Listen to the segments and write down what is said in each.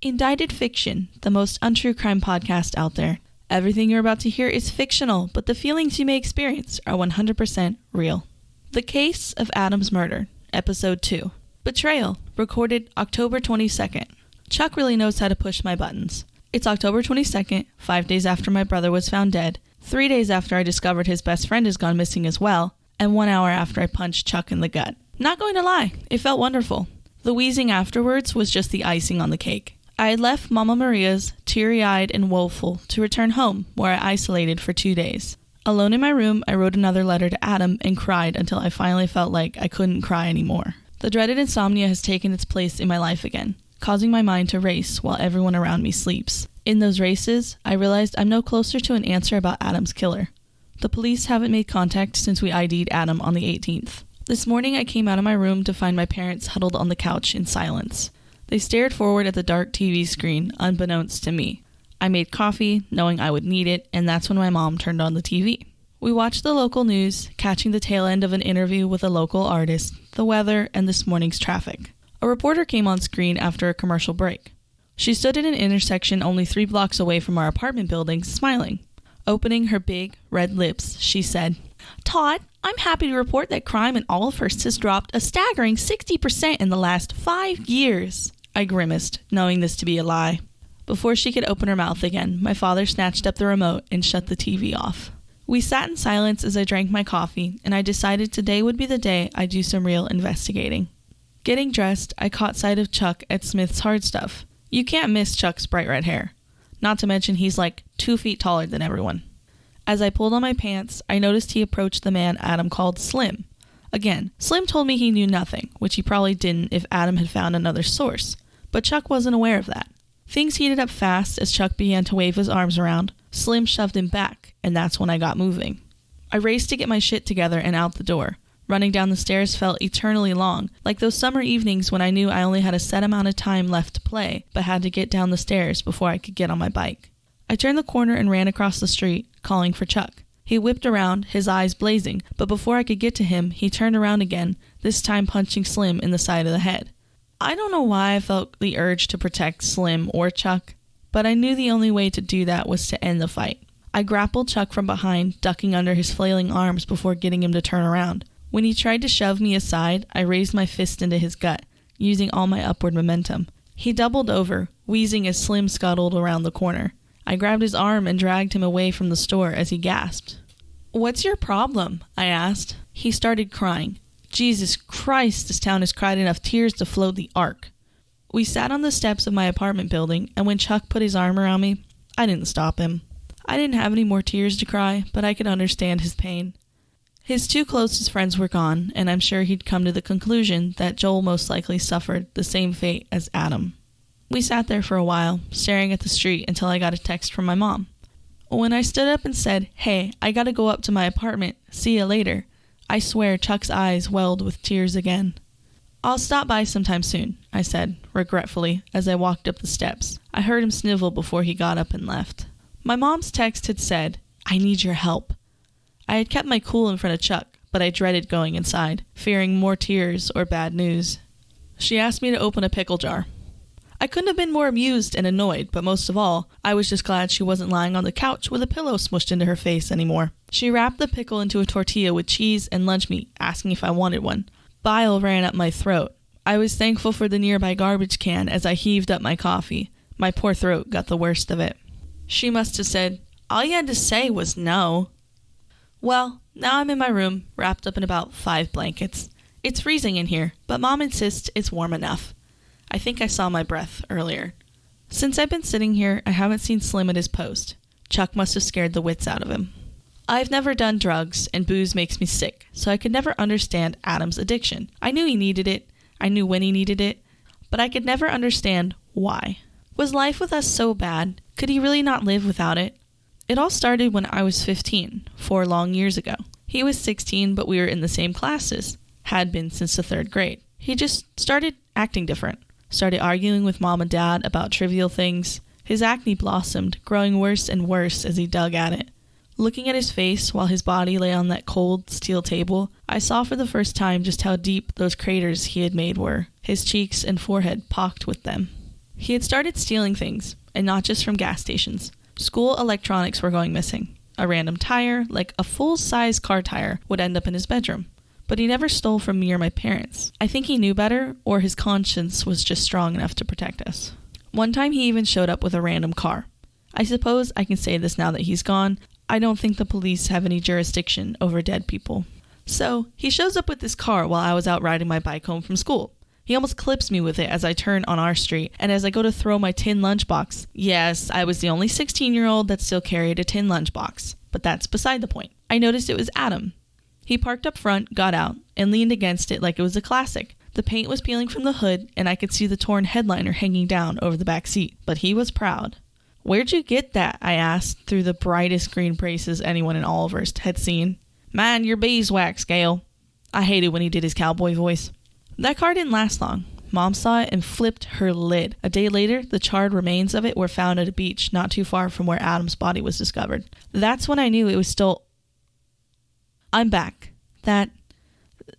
Indicted Fiction, the most untrue crime podcast out there. Everything you're about to hear is fictional, but the feelings you may experience are 100% real. The Case of Adam's Murder, Episode 2. Betrayal, recorded October 22nd. Chuck really knows how to push my buttons. It's October 22nd, 5 days after my brother was found dead, 3 days after I discovered his best friend has gone missing as well, and 1 hour after I punched Chuck in the gut. Not going to lie, it felt wonderful. The wheezing afterwards was just the icing on the cake. I had left Mama Maria's, teary-eyed and woeful, to return home, where I isolated for 2 days. Alone in my room, I wrote another letter to Adam and cried until I finally felt like I couldn't cry anymore. The dreaded insomnia has taken its place in my life again, causing my mind to race while everyone around me sleeps. In those races, I realized I'm no closer to an answer about Adam's killer. The police haven't made contact since we ID'd Adam on the 18th. This morning I came out of my room to find my parents huddled on the couch in silence. They stared forward at the dark TV screen, unbeknownst to me. I made coffee, knowing I would need it, and that's when my mom turned on the TV. We watched the local news, catching the tail end of an interview with a local artist, the weather, and this morning's traffic. A reporter came on screen after a commercial break. She stood at an intersection only 3 blocks away from our apartment building, smiling. Opening her big, red lips, she said, "Todd, I'm happy to report that crime in Oliphurst has dropped a staggering 60% in the last 5 years. I grimaced, knowing this to be a lie. Before she could open her mouth again, my father snatched up the remote and shut the TV off. We sat in silence as I drank my coffee, and I decided today would be the day I'd do some real investigating. Getting dressed, I caught sight of Chuck at Smith's Hard Stuff. You can't miss Chuck's bright red hair. Not to mention he's like 2 feet taller than everyone. As I pulled on my pants, I noticed he approached the man Adam called Slim. Again, Slim told me he knew nothing, which he probably didn't if Adam had found another source. But Chuck wasn't aware of that. Things heated up fast as Chuck began to wave his arms around. Slim shoved him back, and that's when I got moving. I raced to get my shit together and out the door. Running down the stairs felt eternally long, like those summer evenings when I knew I only had a set amount of time left to play, but had to get down the stairs before I could get on my bike. I turned the corner and ran across the street, calling for Chuck. He whipped around, his eyes blazing, but before I could get to him, he turned around again, this time punching Slim in the side of the head. I don't know why I felt the urge to protect Slim or Chuck, but I knew the only way to do that was to end the fight. I grappled Chuck from behind, ducking under his flailing arms before getting him to turn around. When he tried to shove me aside, I raised my fist into his gut, using all my upward momentum. He doubled over, wheezing as Slim scuttled around the corner. I grabbed his arm and dragged him away from the store as he gasped. "What's your problem?" I asked. He started crying. Jesus Christ, this town has cried enough tears to float the ark. We sat on the steps of my apartment building, and when Chuck put his arm around me, I didn't stop him. I didn't have any more tears to cry, but I could understand his pain. His 2 closest friends were gone, and I'm sure he'd come to the conclusion that Joel most likely suffered the same fate as Adam. We sat there for a while, staring at the street until I got a text from my mom. When I stood up and said, "Hey, I gotta go up to my apartment, see ya later," I swear Chuck's eyes welled with tears again. "I'll stop by sometime soon," I said, regretfully, as I walked up the steps. I heard him snivel before he got up and left. My mom's text had said, "I need your help." I had kept my cool in front of Chuck, but I dreaded going inside, fearing more tears or bad news. She asked me to open a pickle jar. I couldn't have been more amused and annoyed, but most of all, I was just glad she wasn't lying on the couch with a pillow smushed into her face anymore. She wrapped the pickle into a tortilla with cheese and lunch meat, asking if I wanted one. Bile ran up my throat. I was thankful for the nearby garbage can as I heaved up my coffee. My poor throat got the worst of it. She must have said, "All you had to say was no." Well, now I'm in my room, wrapped up in about 5 blankets. It's freezing in here, but Mom insists it's warm enough. I think I saw my breath earlier. Since I've been sitting here, I haven't seen Slim at his post. Chuck must have scared the wits out of him. I've never done drugs, and booze makes me sick, so I could never understand Adam's addiction. I knew he needed it, I knew when he needed it, but I could never understand why. Was life with us so bad? Could he really not live without it? It all started when I was 15, 4 long years ago. He was 16, but we were in the same classes. Had been since the 3rd grade. He just started acting different. Started arguing with Mom and Dad about trivial things. His acne blossomed, growing worse and worse as he dug at it. Looking at his face while his body lay on that cold steel table, I saw for the first time just how deep those craters he had made were, his cheeks and forehead pocked with them. He had started stealing things, and not just from gas stations. School electronics were going missing. A random tire, like a full-size car tire, would end up in his bedroom. But he never stole from me or my parents. I think he knew better, or his conscience was just strong enough to protect us. One time he even showed up with a random car. I suppose I can say this now that he's gone. I don't think the police have any jurisdiction over dead people. So, he shows up with this car while I was out riding my bike home from school. He almost clips me with it as I turn on our street, and as I go to throw my tin lunchbox. Yes, I was the only 16-year-old that still carried a tin lunchbox, but that's beside the point. I noticed it was Adam. He parked up front, got out, and leaned against it like it was a classic. The paint was peeling from the hood, and I could see the torn headliner hanging down over the back seat, but he was proud. "Where'd you get that?" I asked, through the brightest green braces anyone in Oliver's had seen. "Mind your beeswax, Gale." I hated when he did his cowboy voice. That car didn't last long. Mom saw it and flipped her lid. A day later, the charred remains of it were found at a beach not too far from where Adam's body was discovered. That's when I knew it was still... I'm back. That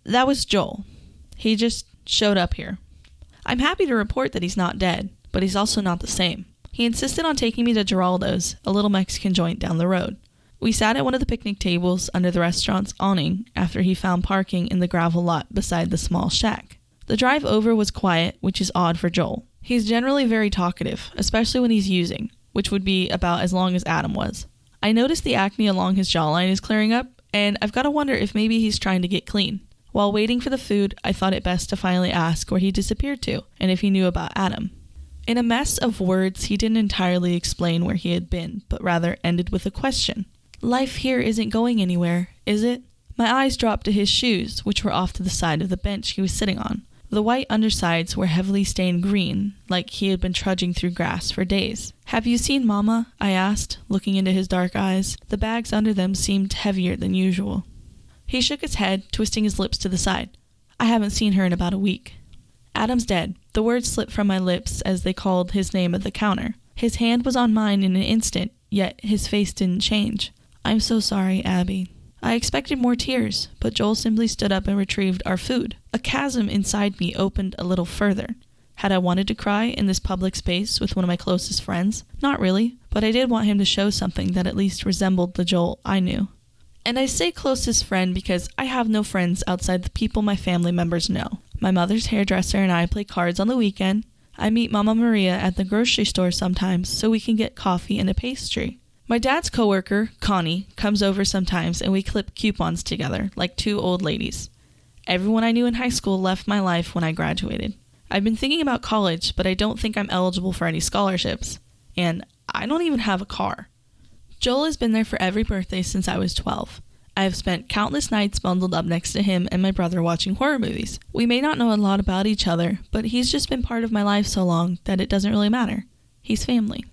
was Joel. He just showed up here. I'm happy to report that he's not dead, but he's also not the same. He insisted on taking me to Geraldo's, a little Mexican joint down the road. We sat at one of the picnic tables under the restaurant's awning after he found parking in the gravel lot beside the small shack. The drive over was quiet, which is odd for Joel. He's generally very talkative, especially when he's using, which would be about as long as Adam was. I noticed the acne along his jawline is clearing up, and I've got to wonder if maybe he's trying to get clean. While waiting for the food, I thought it best to finally ask where he disappeared to, and if he knew about Adam. In a mess of words, he didn't entirely explain where he had been, but rather ended with a question. "Life here isn't going anywhere, is it?" My eyes dropped to his shoes, which were off to the side of the bench he was sitting on. The white undersides were heavily stained green, like he had been trudging through grass for days. "Have you seen Mama?" I asked, looking into his dark eyes. The bags under them seemed heavier than usual. He shook his head, twisting his lips to the side. "I haven't seen her in about a week." "Adam's dead." The words slipped from my lips as they called his name at the counter. His hand was on mine in an instant, yet his face didn't change. "I'm so sorry, Abby." I expected more tears, but Joel simply stood up and retrieved our food. A chasm inside me opened a little further. Had I wanted to cry in this public space with one of my closest friends? Not really, but I did want him to show something that at least resembled the Joel I knew. And I say closest friend because I have no friends outside the people my family members know. My mother's hairdresser and I play cards on the weekend. I meet Mama Maria at the grocery store sometimes so we can get coffee and a pastry. My dad's coworker, Connie, comes over sometimes and we clip coupons together, like two old ladies. Everyone I knew in high school left my life when I graduated. I've been thinking about college, but I don't think I'm eligible for any scholarships. And I don't even have a car. Joel has been there for every birthday since I was 12. I have spent countless nights bundled up next to him and my brother watching horror movies. We may not know a lot about each other, but he's just been part of my life so long that it doesn't really matter. He's family.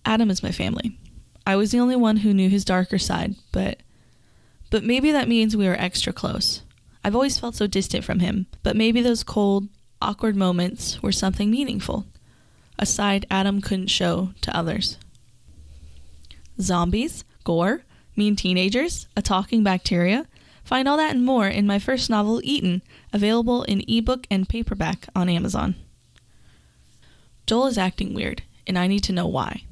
Adam is my family. I was the only one who knew his darker side, but maybe that means we were extra close. I've always felt so distant from him, but maybe those cold, awkward moments were something meaningful, a side Adam couldn't show to others. Zombies, gore, mean teenagers, a talking bacteria. Find all that and more in my first novel, Eaten, available in ebook and paperback on Amazon. Joel is acting weird, and I need to know why.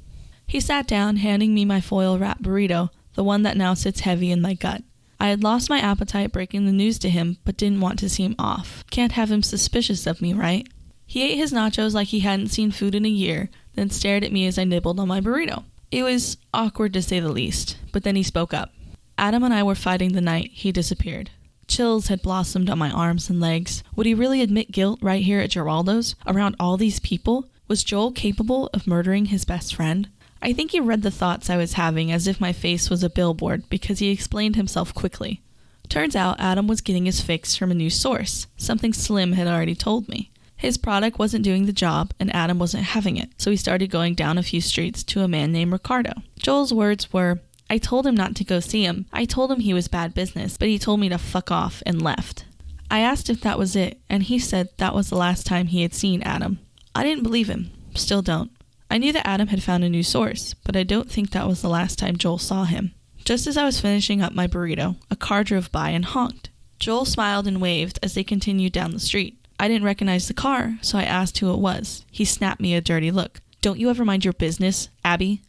He sat down, handing me my foil-wrapped burrito, the one that now sits heavy in my gut. I had lost my appetite breaking the news to him, but didn't want to seem off. Can't have him suspicious of me, right? He ate his nachos like he hadn't seen food in a year, then stared at me as I nibbled on my burrito. It was awkward to say the least, but then he spoke up. Adam and I were fighting the night he disappeared. Chills had blossomed on my arms and legs. Would he really admit guilt right here at Geraldo's, around all these people? Was Joel capable of murdering his best friend? I think he read the thoughts I was having as if my face was a billboard because he explained himself quickly. Turns out Adam was getting his fix from a new source, something Slim had already told me. His product wasn't doing the job and Adam wasn't having it, so he started going down a few streets to a man named Ricardo. Joel's words were, "I told him not to go see him. I told him he was bad business, but he told me to fuck off and left." I asked if that was it, and he said that was the last time he had seen Adam. I didn't believe him. Still don't. I knew that Adam had found a new source, but I don't think that was the last time Joel saw him. Just as I was finishing up my burrito, a car drove by and honked. Joel smiled and waved as they continued down the street. I didn't recognize the car, so I asked who it was. He snapped me a dirty look. "Don't you ever mind your business, Abby?"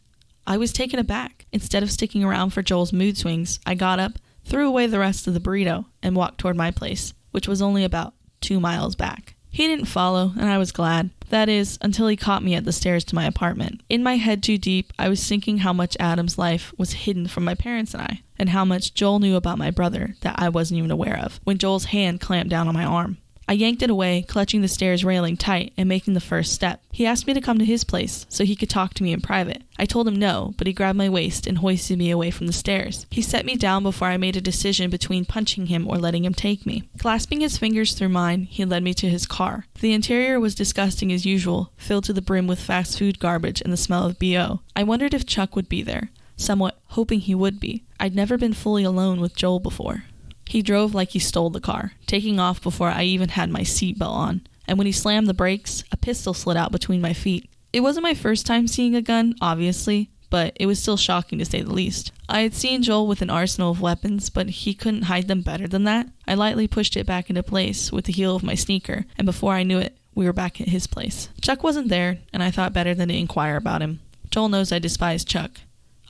I was taken aback. Instead of sticking around for Joel's mood swings, I got up, threw away the rest of the burrito, and walked toward my place, which was only about 2 miles back. He didn't follow, and I was glad. That is, until he caught me at the stairs to my apartment. In my head too deep, I was thinking how much Adam's life was hidden from my parents and I, and how much Joel knew about my brother that I wasn't even aware of, when Joel's hand clamped down on my arm. I yanked it away, clutching the stairs railing tight and making the first step. He asked me to come to his place so he could talk to me in private. I told him no, but he grabbed my waist and hoisted me away from the stairs. He set me down before I made a decision between punching him or letting him take me. Clasping his fingers through mine, he led me to his car. The interior was disgusting as usual, filled to the brim with fast food garbage and the smell of BO. I wondered if Chuck would be there, somewhat hoping he would be. I'd never been fully alone with Joel before. He drove like he stole the car, taking off before I even had my seatbelt on, and when he slammed the brakes, a pistol slid out between my feet. It wasn't my first time seeing a gun, obviously, but it was still shocking to say the least. I had seen Joel with an arsenal of weapons, but he couldn't hide them better than that. I lightly pushed it back into place with the heel of my sneaker, and before I knew it, we were back at his place. Chuck wasn't there, and I thought better than to inquire about him. Joel knows I despise Chuck.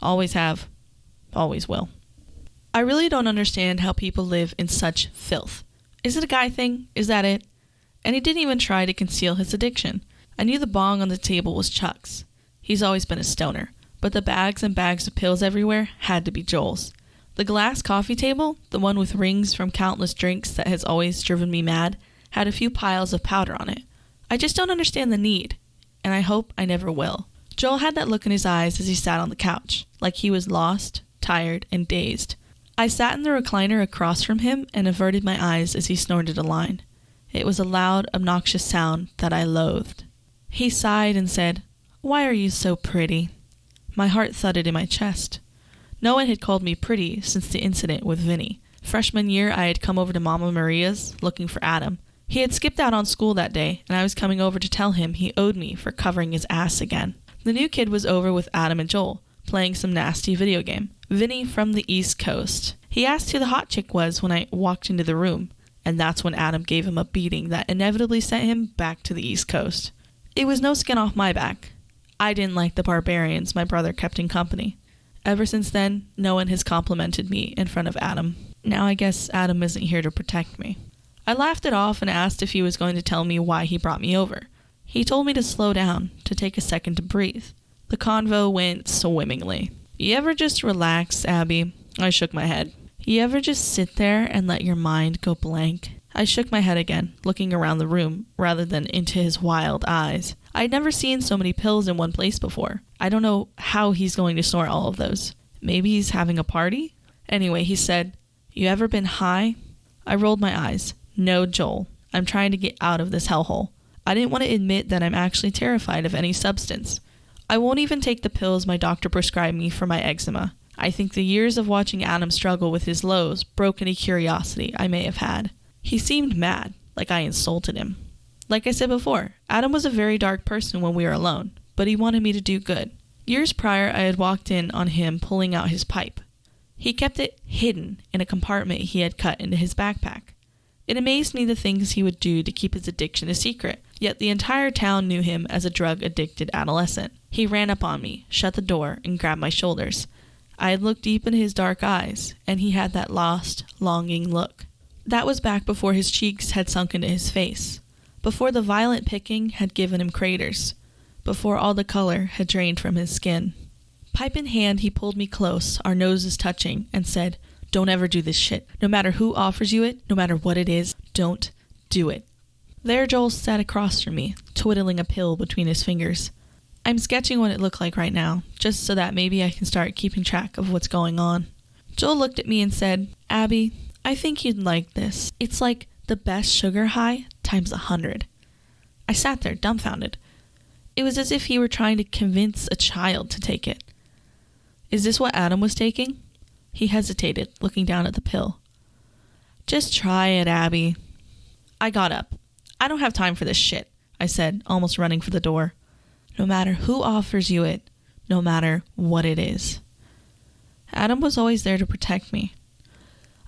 Always have. Always will. I really don't understand how people live in such filth. Is it a guy thing? Is that it? And he didn't even try to conceal his addiction. I knew the bong on the table was Chuck's. He's always been a stoner. But the bags and bags of pills everywhere had to be Joel's. The glass coffee table, the one with rings from countless drinks that has always driven me mad, had a few piles of powder on it. I just don't understand the need, and I hope I never will. Joel had that look in his eyes as he sat on the couch, like he was lost, tired, and dazed. I sat in the recliner across from him and averted my eyes as he snorted a line. It was a loud, obnoxious sound that I loathed. He sighed and said, "Why are you so pretty?" My heart thudded in my chest. No one had called me pretty since the incident with Vinny. Freshman year, I had come over to Mama Maria's looking for Adam. He had skipped out on school that day, and I was coming over to tell him he owed me for covering his ass again. The new kid was over with Adam and Joel, playing some nasty video game. Vinny from the East Coast. He asked who the hot chick was when I walked into the room, and that's when Adam gave him a beating that inevitably sent him back to the East Coast. It was no skin off my back. I didn't like the barbarians my brother kept in company. Ever since then, no one has complimented me in front of Adam. Now I guess Adam isn't here to protect me. I laughed it off and asked if he was going to tell me why he brought me over. He told me to slow down, to take a second to breathe. The convo went swimmingly. "You ever just relax, Abby?" I shook my head. "You ever just sit there and let your mind go blank?" I shook my head again, looking around the room rather than into his wild eyes. I'd never seen so many pills in one place before. I don't know how he's going to snort all of those. Maybe he's having a party? Anyway, he said, "You ever been high?" I rolled my eyes. "No, Joel. I'm trying to get out of this hellhole." I didn't want to admit that I'm actually terrified of any substance. I won't even take the pills my doctor prescribed me for my eczema. I think the years of watching Adam struggle with his lows broke any curiosity I may have had. He seemed mad, like I insulted him. Like I said before, Adam was a very dark person when we were alone, but he wanted me to do good. Years prior, I had walked in on him pulling out his pipe. He kept it hidden in a compartment he had cut into his backpack. It amazed me the things he would do to keep his addiction a secret, yet the entire town knew him as a drug-addicted adolescent. He ran up on me, shut the door, and grabbed my shoulders. I had looked deep into his dark eyes, and he had that lost, longing look. That was back before his cheeks had sunk into his face, before the violent picking had given him craters, before all the color had drained from his skin. Pipe in hand, he pulled me close, our noses touching, and said, "Don't ever do this shit. No matter who offers you it, no matter what it is, don't do it." There Joel sat across from me, twiddling a pill between his fingers. I'm sketching what it looked like right now, just so that maybe I can start keeping track of what's going on. Joel looked at me and said, "Abby, I think you'd like this. It's like the best sugar high times 100. I sat there dumbfounded. It was as if he were trying to convince a child to take it. "Is this what Adam was taking?" He hesitated, looking down at the pill. "Just try it, Abby." I got up. "I don't have time for this shit," I said, almost running for the door. "No matter who offers you it, no matter what it is." Adam was always there to protect me.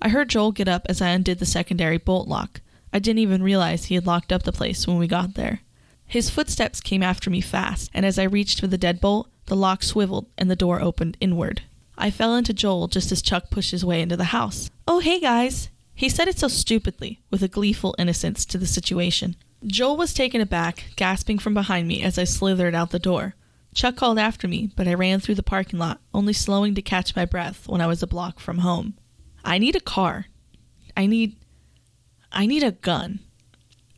I heard Joel get up as I undid the secondary bolt lock. I didn't even realize he had locked up the place when we got there. His footsteps came after me fast, and as I reached for the deadbolt, the lock swiveled and the door opened inward. I fell into Joel just as Chuck pushed his way into the house. "Oh, hey guys." He said it so stupidly, with a gleeful innocence to the situation. Joel was taken aback, gasping from behind me as I slithered out the door. Chuck called after me, but I ran through the parking lot, only slowing to catch my breath when I was a block from home. I need a car. I need a gun.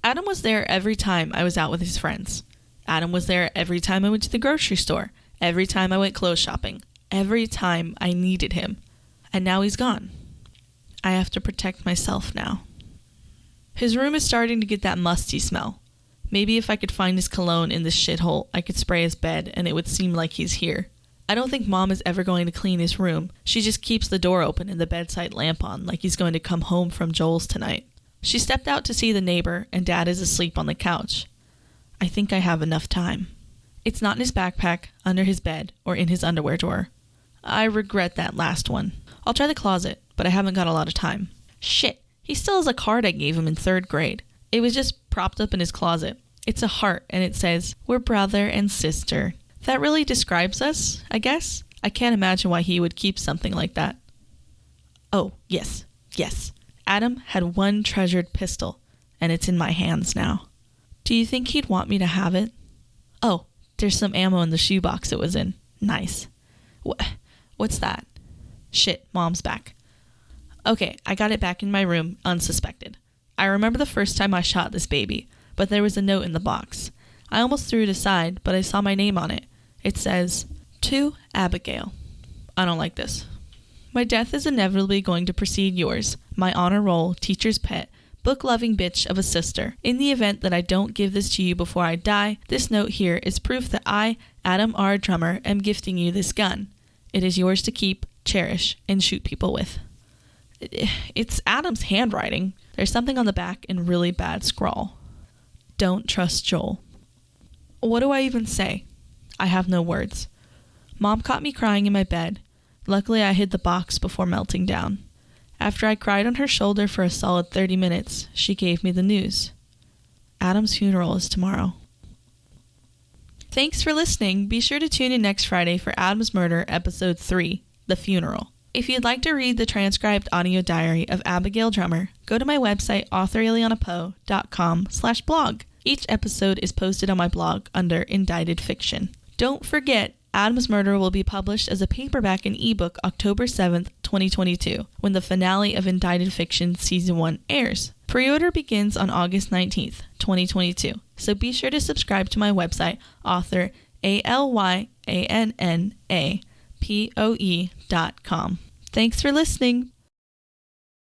Adam was there every time I was out with his friends. Adam was there every time I went to the grocery store, every time I went clothes shopping, every time I needed him. And now he's gone. I have to protect myself now. His room is starting to get that musty smell. Maybe if I could find his cologne in this shithole, I could spray his bed and it would seem like he's here. I don't think Mom is ever going to clean his room. She just keeps the door open and the bedside lamp on like he's going to come home from Joel's tonight. She stepped out to see the neighbor and Dad is asleep on the couch. I think I have enough time. It's not in his backpack, under his bed, or in his underwear drawer. I regret that last one. I'll try the closet, but I haven't got a lot of time. Shit, he still has a card I gave him in 3rd grade. It was just propped up in his closet. It's a heart, and it says, "We're brother and sister." That really describes us, I guess. I can't imagine why he would keep something like that. Oh, yes. Adam had one treasured pistol, and it's in my hands now. Do you think he'd want me to have it? Oh, there's some ammo in the shoebox it was in. Nice. What's that? Shit, Mom's back. Okay, I got it back in my room, unsuspected. I remember the first time I shot this baby, but there was a note in the box. I almost threw it aside, but I saw my name on it. It says, "To Abigail." I don't like this. My death is inevitably going to precede yours, my honor roll, teacher's pet, book-loving bitch of a sister. In the event that I don't give this to you before I die, this note here is proof that I, Adam R. Drummer, am gifting you this gun. It is yours to keep, cherish, and shoot people with. It's Adam's handwriting. There's something on the back in really bad scrawl. Don't trust Joel. What do I even say? I have no words. Mom caught me crying in my bed. Luckily, I hid the box before melting down. After I cried on her shoulder for a solid 30 minutes, she gave me the news. Adam's funeral is tomorrow. Thanks for listening. Be sure to tune in next Friday for Adam's Murder, Episode 3, The Funeral. If you'd like to read the transcribed audio diary of Abigail Drummer, go to my website, authorilianapoe.com/blog. Each episode is posted on my blog under Indicted Fiction. Don't forget, Adam's Murder will be published as a paperback and ebook October 7th, 2022, when the finale of Indicted Fiction Season 1 airs. Pre-order begins on August 19th, 2022, so be sure to subscribe to my website, authorilianapoe.com. Thanks for listening.